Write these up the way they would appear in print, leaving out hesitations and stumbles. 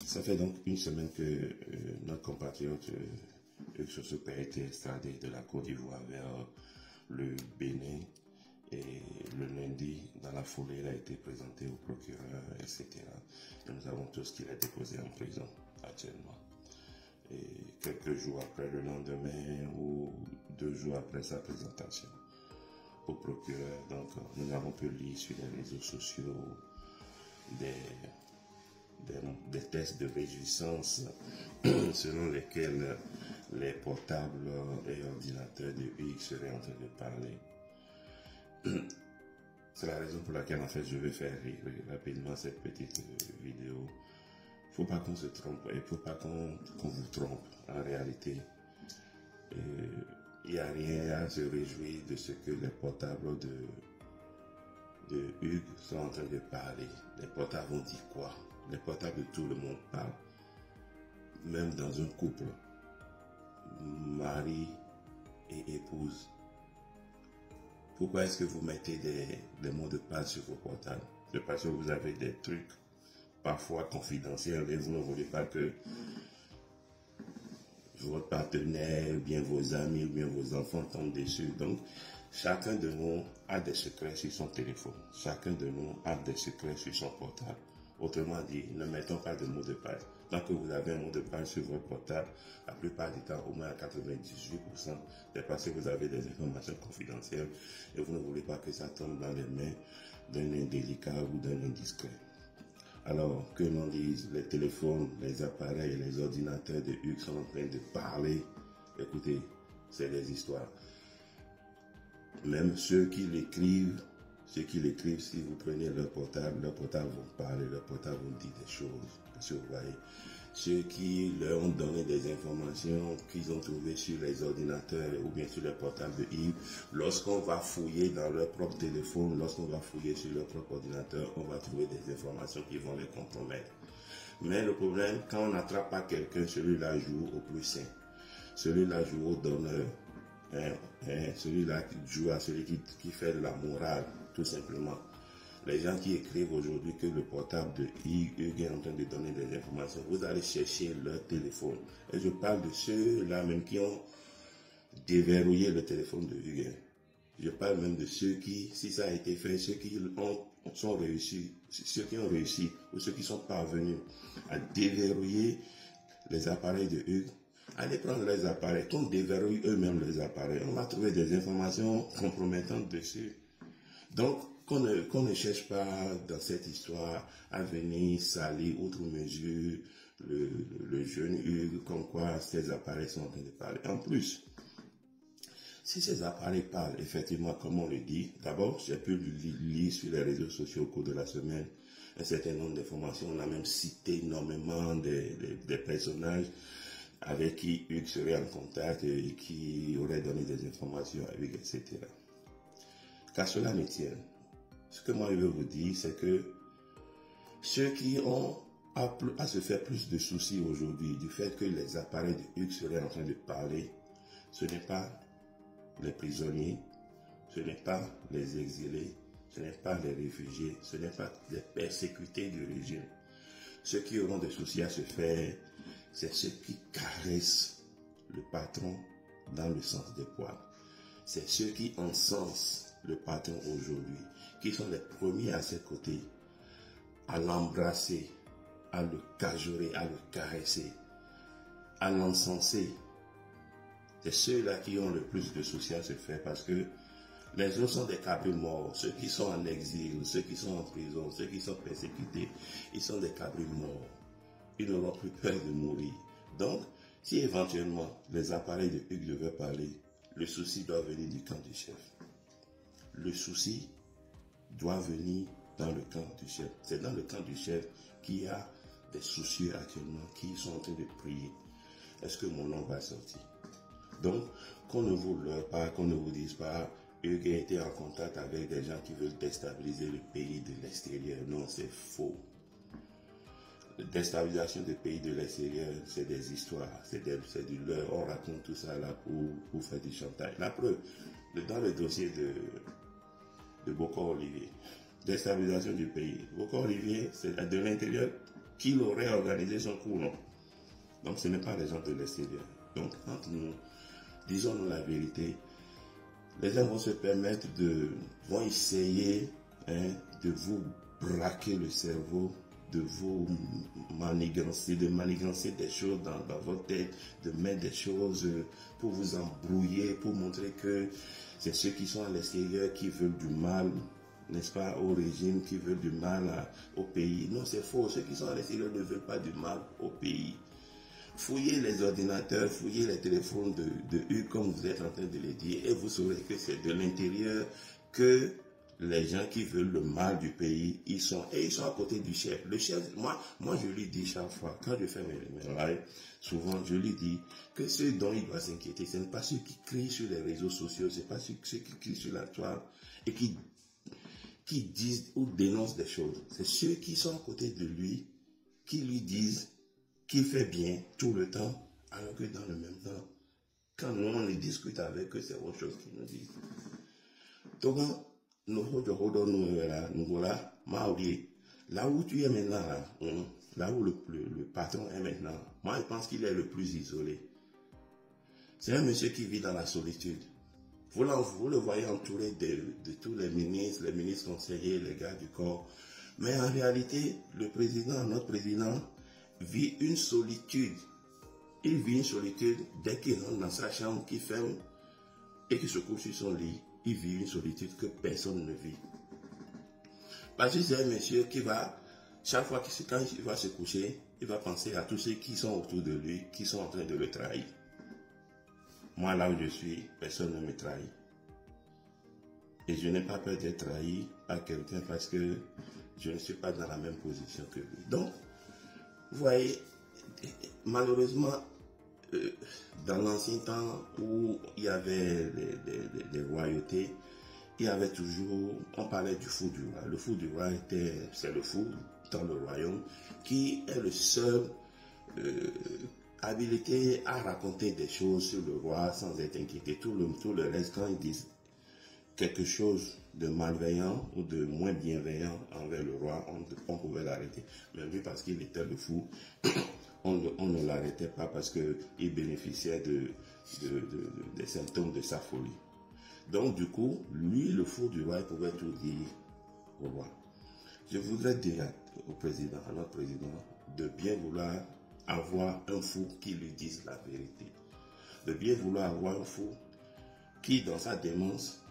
Ça fait donc une semaine que notre compatriote Hugues Sossope a été extradé de la Côte d'Ivoire vers le Bénin. Et le lundi, dans la foulée, il a été présenté au procureur, etc. Et nous avons tous qu'il est déposé en prison actuellement. Et quelques jours après, le lendemain ou 2 jours après sa présentation au procureur, donc nous avons pu lire sur les réseaux sociaux des tests de réjouissance selon lesquels les portables et ordinateurs de Hugues seraient en train de parler. C'est la raison pour laquelle en fait je vais faire rapidement cette petite vidéo. Faut pas qu'on se trompe et faut pas qu'on vous trompe en réalité. Il n'y a rien à se réjouir de ce que les portables de Hugues sont en train de parler. Les portables vont dire quoi? Les portables de tout le monde parlent. Même dans un couple, mari et épouse. Pourquoi est-ce que vous mettez des mots de passe sur vos portables? C'est parce que vous avez des trucs parfois confidentiels et vous ne voulez pas que votre partenaire, ou bien vos amis, ou bien vos enfants tombent dessus. Donc, chacun de nous a des secrets sur son téléphone. Chacun de nous a des secrets sur son portable. Autrement dit, ne mettons pas de mots de passe. Tant que vous avez un mot de passe sur votre portable, la plupart du temps, au moins à 98%, c'est parce que vous avez des informations confidentielles et vous ne voulez pas que ça tombe dans les mains d'un indélicat ou d'un indiscret. Alors, que l'on dise, les téléphones, les appareils, les ordinateurs de Hugues sont en train de parler. Écoutez, c'est des histoires. Même ceux qui l'écrivent, si vous prenez leur portable vont parler, leur portable vont dire des choses. Vous voyez. Ceux qui leur ont donné des informations qu'ils ont trouvées sur les ordinateurs ou bien sur les portables de Yves, lorsqu'on va fouiller dans leur propre téléphone, lorsqu'on va fouiller sur leur propre ordinateur, on va trouver des informations qui vont les compromettre. Mais le problème, quand on n'attrape pas quelqu'un, celui-là joue au plus sain. Celui-là joue au donneur. Celui-là qui joue à celui qui fait de la morale, tout simplement. Les gens qui écrivent aujourd'hui que le portable de Hugues est en train de donner des informations, vous allez chercher leur téléphone. Et je parle de ceux-là même qui ont déverrouillé le téléphone de Hugues. Je parle même de ceux qui, si ça a été fait, ceux qui ont réussi ou ceux qui sont parvenus à déverrouiller les appareils de Hugues. Allez prendre les appareils, qu'on déverrouille eux-mêmes les appareils. On va trouver des informations compromettantes dessus. Donc, qu'on ne cherche pas dans cette histoire à venir salir outre mesure le jeune Hugues, comme quoi ces appareils sont en train de parler. En plus, si ces appareils parlent effectivement comme on le dit, d'abord, j'ai pu lire sur les réseaux sociaux au cours de la semaine un certain nombre d'informations. On a même cité énormément des personnages avec qui Hugues serait en contact et qui aurait donné des informations à Hugues, etc. Qu'à cela ne tienne, ce que moi je veux vous dire, c'est que ceux qui ont à se faire plus de soucis aujourd'hui du fait que les appareils de Hugues seraient en train de parler, ce n'est pas les prisonniers, ce n'est pas les exilés, ce n'est pas les réfugiés, ce n'est pas les persécutés du régime. Ceux qui auront des soucis à se faire, c'est ceux qui caressent le patron dans le sens des poils. C'est ceux qui encensent le patron aujourd'hui, qui sont les premiers à ses côtés, à l'embrasser, à le cajoler, à le caresser, à l'encenser. C'est ceux-là qui ont le plus de soucis à se faire parce que les autres sont des cabris morts. Ceux qui sont en exil, ceux qui sont en prison, ceux qui sont persécutés, ils sont des cabris morts. Ils n'auront plus peur de mourir. Donc, si éventuellement les appareils de Hugues devaient parler, le souci doit venir du camp du chef. Le souci doit venir dans le camp du chef. C'est dans le camp du chef qu'il y a des soucieux actuellement qui sont en train de prier. Est-ce que mon nom va sortir? Donc, qu'on ne vous leurre pas, qu'on ne vous dise pas, Hugues a été en contact avec des gens qui veulent déstabiliser le pays de l'extérieur. Non, c'est faux. La déstabilisation des pays de l'extérieur, c'est des histoires, c'est du leurre. On raconte tout ça là pour faire du chantage. La preuve, dans le dossier de Bokor Olivier, déstabilisation du pays. Bokor Olivier, c'est de l'intérieur, qu'il aurait organisé son cours, non. Donc ce n'est pas les gens de l'extérieur. Donc quand nous disons la vérité, les gens vont se permettre vont essayer de vous braquer le cerveau, de vous manigancer, des choses dans votre tête, de mettre des choses pour vous embrouiller, pour montrer que c'est ceux qui sont à l'extérieur qui veulent du mal, n'est-ce pas, au régime, qui veulent du mal au pays. Non, c'est faux. Ceux qui sont à l'extérieur ne veulent pas du mal au pays. Fouillez les ordinateurs, fouillez les téléphones de eux, comme vous êtes en train de le dire, et vous saurez que c'est de l'intérieur que les gens qui veulent le mal du pays, ils sont à côté du chef. Le chef, moi je lui dis chaque fois, quand je fais mes lives, souvent je lui dis que ceux dont il doit s'inquiéter, ce n'est pas ceux qui crient sur les réseaux sociaux, ce n'est pas ceux qui crient sur la toile et qui disent ou dénoncent des choses. C'est ceux qui sont à côté de lui, qui lui disent qu'il fait bien tout le temps, alors que dans le même temps, quand nous on discute avec eux, c'est autre chose qu'ils nous disent. Donc, nous voilà, là où tu es maintenant, là où le patron est maintenant, moi je pense qu'il est le plus isolé. C'est un monsieur qui vit dans la solitude. Vous le voyez entouré de tous les ministres conseillers, les gars du corps. Mais en réalité, notre président, vit une solitude. Il vit une solitude dès qu'il rentre dans sa chambre, qu'il ferme et qu'il se couche sur son lit. Il vit une solitude que personne ne vit. Parce que c'est un monsieur qui va, chaque fois quand il va se coucher, il va penser à tous ceux qui sont autour de lui, qui sont en train de le trahir. Moi, là où je suis, personne ne me trahit. Et je n'ai pas peur d'être trahi par quelqu'un parce que je ne suis pas dans la même position que lui. Donc, vous voyez, malheureusement, dans l'ancien temps où il y avait des royautés, il y avait toujours, on parlait du fou du roi. Le fou du roi c'est le fou dans le royaume qui est le seul habilité à raconter des choses sur le roi sans être inquiété. Tout le reste, quand ils disent quelque chose de malveillant ou de moins bienveillant envers le roi, on pouvait l'arrêter. Mais lui, parce qu'il était le fou, on ne l'arrêtait pas parce qu'il bénéficiait des symptômes de sa folie. Donc du coup, lui, le fou du roi, il pouvait tout dire au roi. Je voudrais dire à notre président, de bien vouloir avoir un fou qui lui dise la vérité. De bien vouloir avoir un fou qui, dans sa démence,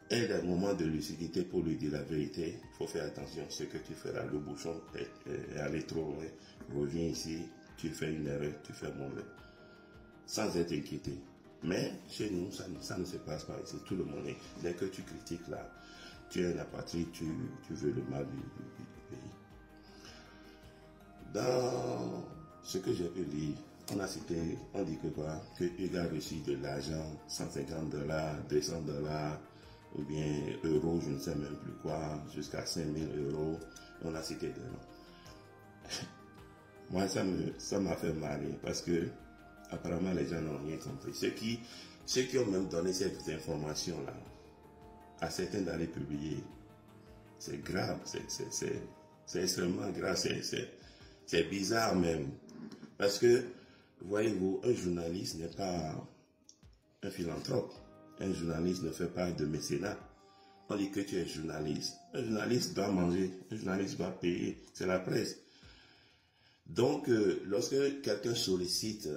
ait des moments de lucidité pour lui dire la vérité. Il faut faire attention à ce que tu feras. Le bouchon est allé trop loin. Reviens ici, tu fais une erreur, tu fais mauvais. Sans être inquiété. Mais chez nous, ça ne se passe pas ici. Tout le monde est. Dès que tu critiques là, tu es un apatride, tu veux le mal du pays. Dans ce que j'ai pu lire, on dit que quoi? Que Hugues a reçu de l'argent, $150, $200, ou bien euros, je ne sais même plus quoi, jusqu'à 5 000 euros. On a cité des noms. Moi, ça m'a fait marrer parce que apparemment les gens n'ont rien compris. Ceux qui ont même donné cette information-là à certains d'aller publier, c'est grave, c'est extrêmement grave, c'est bizarre même. Parce que, voyez-vous, un journaliste n'est pas un philanthrope. Un journaliste ne fait pas de mécénat. On dit que tu es journaliste. Un journaliste doit manger, un journaliste doit payer, c'est la presse. Donc, lorsque quelqu'un sollicite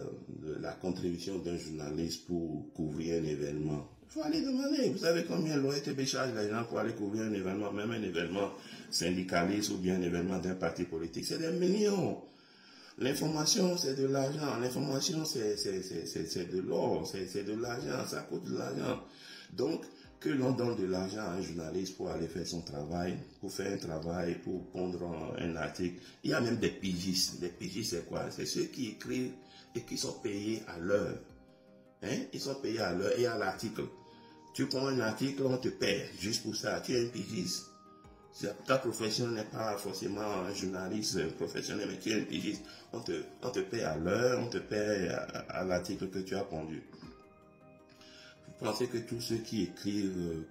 la contribution d'un journaliste pour couvrir un événement, il faut aller demander. Vous savez combien l'ORTB charge les gens pour aller couvrir un événement, même un événement syndicaliste ou bien un événement d'un parti politique. C'est des millions. L'information, c'est de l'argent. L'information, c'est de l'or. C'est de l'argent. Ça coûte de l'argent. Donc, que l'on donne de l'argent à un journaliste pour aller faire son travail, pour faire un travail, pour pondre un article. Il y a même des pigistes. Les pigistes, c'est quoi? C'est ceux qui écrivent et qui sont payés à l'heure. Ils sont payés à l'heure et à l'article. Tu prends un article, on te paie juste pour ça. Tu es un pigiste. Ta profession n'est pas forcément un journaliste professionnel, mais tu es un pigiste. On te paie à l'heure, on te paie à l'article que tu as pondu. Vous pensez que tous ceux qui écrivent,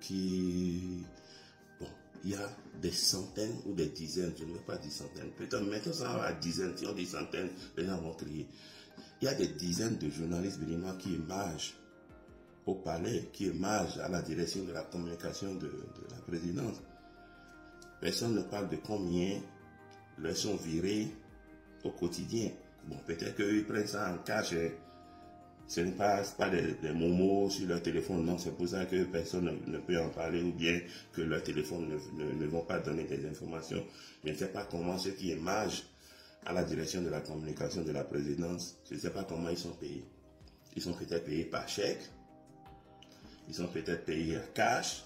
bon, il y a des centaines ou des dizaines, je ne veux pas dire centaines, peut-être maintenant ça va à dizaines, si on dit centaines, les gens vont crier. Il y a des dizaines de journalistes béninois qui émagent au palais, qui émagent à la direction de la communication de la présidence. Personne ne parle de combien leur sont virés au quotidien. Bon, peut-être qu'ils prennent ça en cash. Ce n'est pas des momos sur leur téléphone, non, c'est pour ça que personne ne peut en parler ou bien que leur téléphone ne vont pas donner des informations. Je ne sais pas comment ceux qui émagent à la direction de la communication de la présidence, je ne sais pas comment ils sont payés. Ils sont peut-être payés par chèque, ils sont peut-être payés à cash,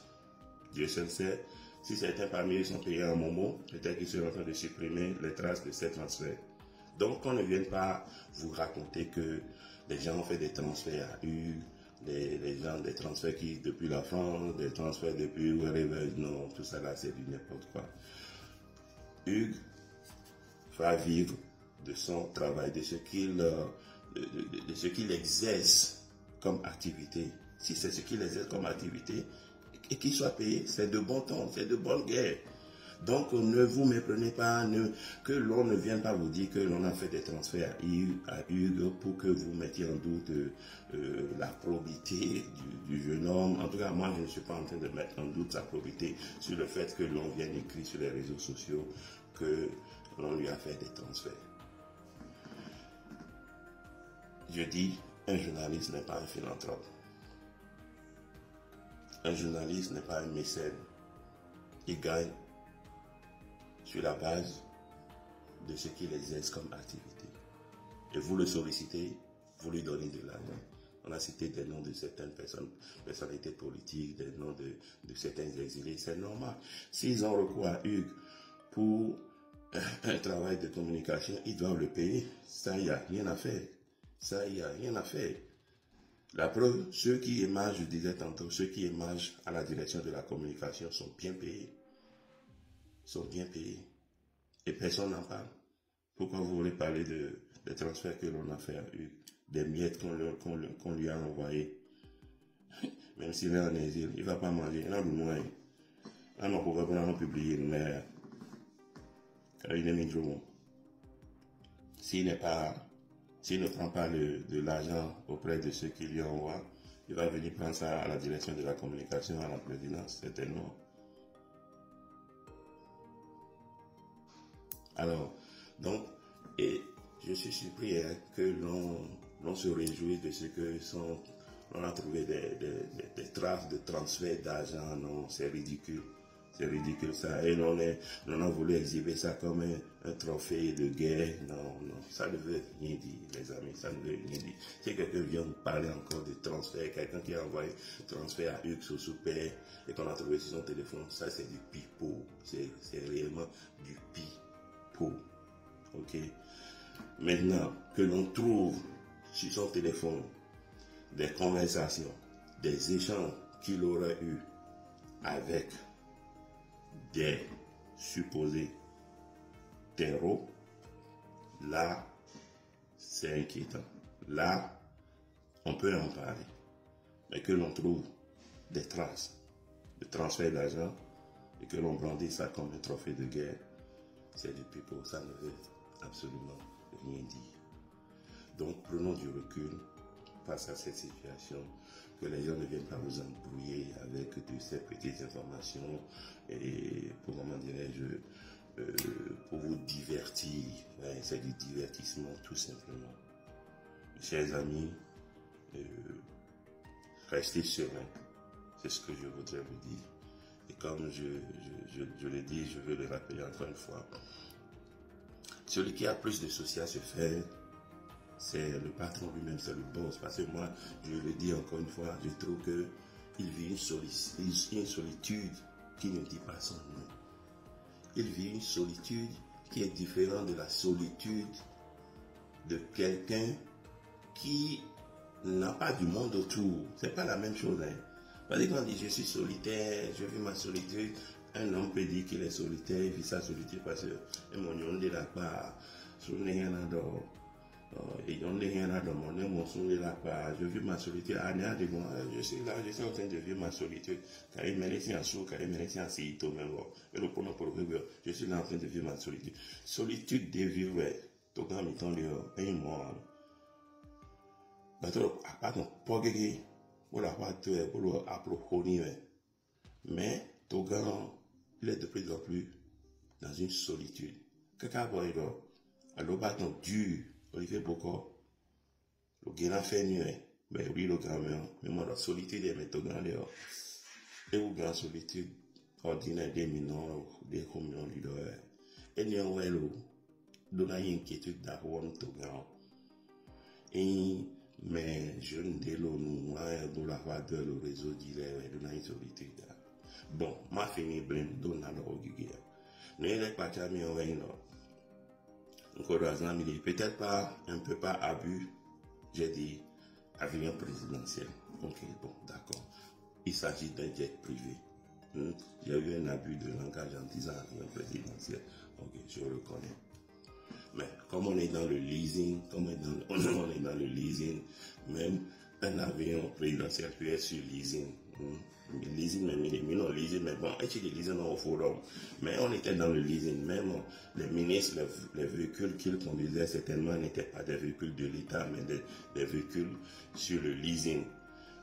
Dieu seul sait. Si certains parmi eux sont payés en momo, peut-être qu'ils seront en train de supprimer les traces de ces transferts. Donc, qu'on ne vienne pas vous raconter que les gens ont fait des transferts à Hugues, les gens, des transferts qui, depuis la France, des transferts depuis wherever, non, tout ça là, c'est du n'importe quoi. Hugues va vivre de son travail, de ce qu'il exerce comme activité. Si c'est ce qu'il exerce comme activité, et qu'il soit payé, c'est de bon ton, c'est de bonne guerre. Donc ne vous méprenez pas, que l'on ne vienne pas vous dire que l'on a fait des transferts à Hugues pour que vous mettiez en doute la probité du jeune homme. En tout cas, moi je ne suis pas en train de mettre en doute sa probité sur le fait que l'on vienne écrire sur les réseaux sociaux que l'on lui a fait des transferts. Je dis, un journaliste n'est pas un philanthrope. Un journaliste n'est pas un mécène. Il gagne sur la base de ce qu'il exerce comme activité. Et vous le sollicitez, vous lui donnez de l'argent. On a cité des noms de certaines personnalités politiques, des noms de certains exilés, c'est normal. S'ils ont recours à Hugues pour un travail de communication, ils doivent le payer. Ça, il n'y a rien à faire. Ça, il n'y a rien à faire. La preuve, ceux qui émagent, je disais tantôt, ceux qui émagent à la direction de la communication sont bien payés. Sont bien payés. Et personne n'en parle. Pourquoi vous voulez parler des transferts que l'on a fait à Hugues, des miettes qu'on lui a envoyées? Même s'il est en exil, il ne va pas manger. Il n'a pas de moyens. On ne pourrait pas publier, mais il est mis trop. S'il ne prend pas de l'argent auprès de ceux qui lui envoient, il va venir prendre ça à la direction de la communication, à la présidence, certainement. Alors, donc, et je suis surpris que l'on se réjouisse de ce que l'on a trouvé des traces de transfert d'argent. Non, c'est ridicule. C'est ridicule ça. Et l'on a voulu exhiber ça comme un trophée de guerre. Non, ça ne veut rien dire, les amis. Ça ne veut rien dire. Si quelqu'un vient nous parler encore de transfert, quelqu'un qui a envoyé transfert à Hugues au super et qu'on a trouvé sur son téléphone, ça c'est du pipeau. C'est réellement du pipeau. Ok? Maintenant que l'on trouve sur son téléphone des conversations, des échanges qu'il aurait eu avec des supposés terreaux, là, c'est inquiétant. Là, on peut en parler. Mais que l'on trouve des traces de transfert d'argent et que l'on brandit ça comme un trophée de guerre, c'est du pipeau. Ça ne veut absolument rien dire. Donc, prenons du recul face à cette situation, que les gens ne viennent pas vous embrouiller avec de ces petites informations et pour, comment dirais-je, pour vous divertir. Ouais, c'est du divertissement tout simplement. Chers amis, restez sereins. C'est ce que je voudrais vous dire. Et comme je l'ai dit, je veux le rappeler encore une fois, celui qui a plus de soucis à se faire, c'est le patron lui-même, c'est le boss. Parce que moi, je le dis encore une fois, je trouve qu'il vit une solitude qui ne dit pas son nom. Il vit une solitude qui est différente de la solitude de quelqu'un qui n'a pas du monde autour. C'est pas la même chose. Hein. Parce que quand on dit je suis solitaire, je vis ma solitude, un homme peut dire qu'il est solitaire, il vit sa solitude parce que mon nom de la part, je n'ai rien à Et on n'est rien à demander, mon son est là, je vis ma solitude. Je suis là, je suis en train de vivre ma solitude. Car il mérite un sou, car il mérite un sito, même. Et le pour je suis là en train de vivre ma solitude. Solitude de vivre, tout le temps, un mois. Pardon, pas que, pour la part, pour l'approfondir. Mais, Togan, il est de plus en plus dans une solitude. Quelqu'un va y aller. Alors, bâton dur, Olivier Boko, le gars fait mieux, mais oui, le gars, mais moi, la solitude, mais tout grand dehors. Et vous, grand solitude, ordinaire, des minons, des communions, leaders. Et n'y a pas de inquiétude d'avoir tout grand. Et, mais, je ne dis pas, nous, de la voix de le réseau d'hiver, de la solitude. Bon, ma fini, blême, donne à l'orgueil. Nous, il n'est pas jamais en vain, encore 2 ans, peut-être pas, un peu par abus, j'ai dit avion présidentiel. Ok, bon, d'accord. Il s'agit d'un jet privé. Il y a eu un abus de langage en disant avion présidentiel. Ok, je reconnais. Mais comme on est dans le leasing, même un avion présidentiel peut être sur leasing. Leasing, mais bon, actually, leasing au forum. Mais on était dans le leasing. Même les ministres, les véhicules qu'ils conduisaient, certainement n'étaient pas des véhicules de l'État, mais des véhicules sur le leasing.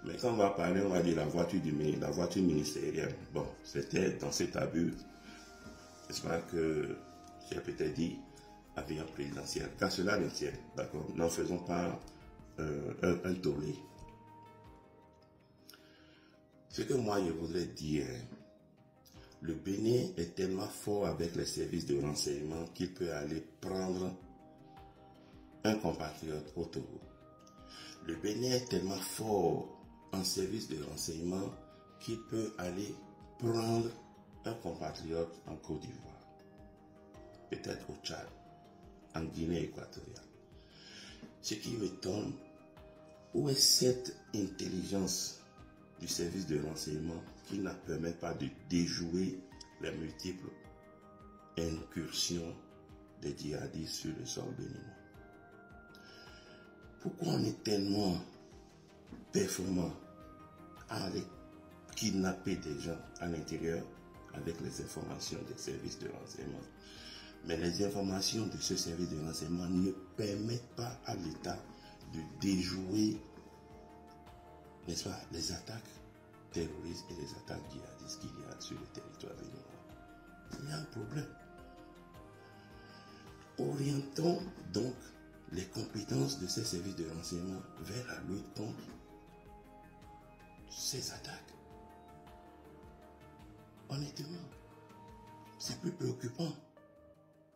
Mais quand on va parler, on va dire la voiture ministérielle. Bon, c'était dans cet abus. J'espère que j'ai peut-être dit avion présidentiel. Car cela ne tient, d'accord? N'en faisons pas un tollé. Ce que moi je voudrais dire, le Bénin est tellement fort avec les services de renseignement qu'il peut aller prendre un compatriote au Togo. Le Bénin est tellement fort en service de renseignement qu'il peut aller prendre un compatriote en Côte d'Ivoire, peut-être au Tchad, en Guinée équatoriale. Ce qui m'étonne, où est cette intelligence du service de renseignement qui ne permet pas de déjouer les multiples incursions des djihadistes sur le sol béninois? Pourquoi on est tellement performant à aller kidnapper des gens à l'intérieur avec les informations des services de renseignement? Mais les informations de ce service de renseignement ne permettent pas à l'État de déjouer, n'est-ce pas, les attaques terroristes et les attaques djihadistes qu'il y a sur le territoire béninois. Il y a un problème. Orientons donc les compétences de ces services de renseignement vers la lutte contre ces attaques. Honnêtement, c'est plus préoccupant.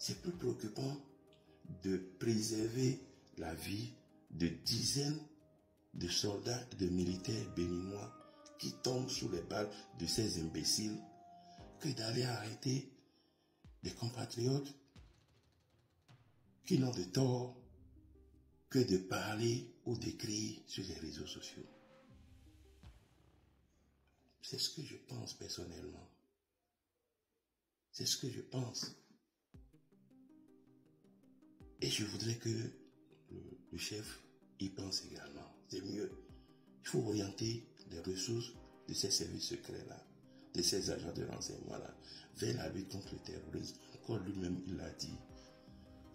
C'est plus préoccupant de préserver la vie de dizaines de soldats et de militaires béninois qui tombent sous les balles de ces imbéciles que d'aller arrêter des compatriotes qui n'ont de tort que de parler ou d'écrire sur les réseaux sociaux. C'est ce que je pense personnellement. C'est ce que je pense. Et je voudrais que le chef y pense également. C'est mieux. Il faut orienter les ressources de ces services secrets-là, de ces agents de renseignement-là, vers la lutte contre le terrorisme. Comme lui-même il l'a dit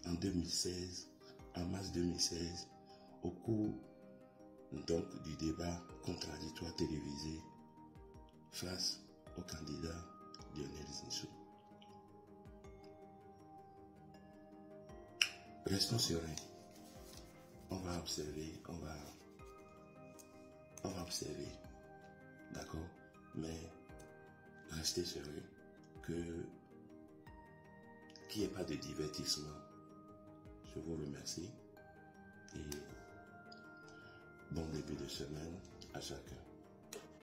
en 2016, en mars 2016, au cours donc du débat contradictoire télévisé face au candidat Lionel Zinsou. Restons sereins. On va observer, on va observer, d'accord? Mais restez sérieux, qu'il n'y ait pas de divertissement. Je vous remercie et bon début de semaine à chacun.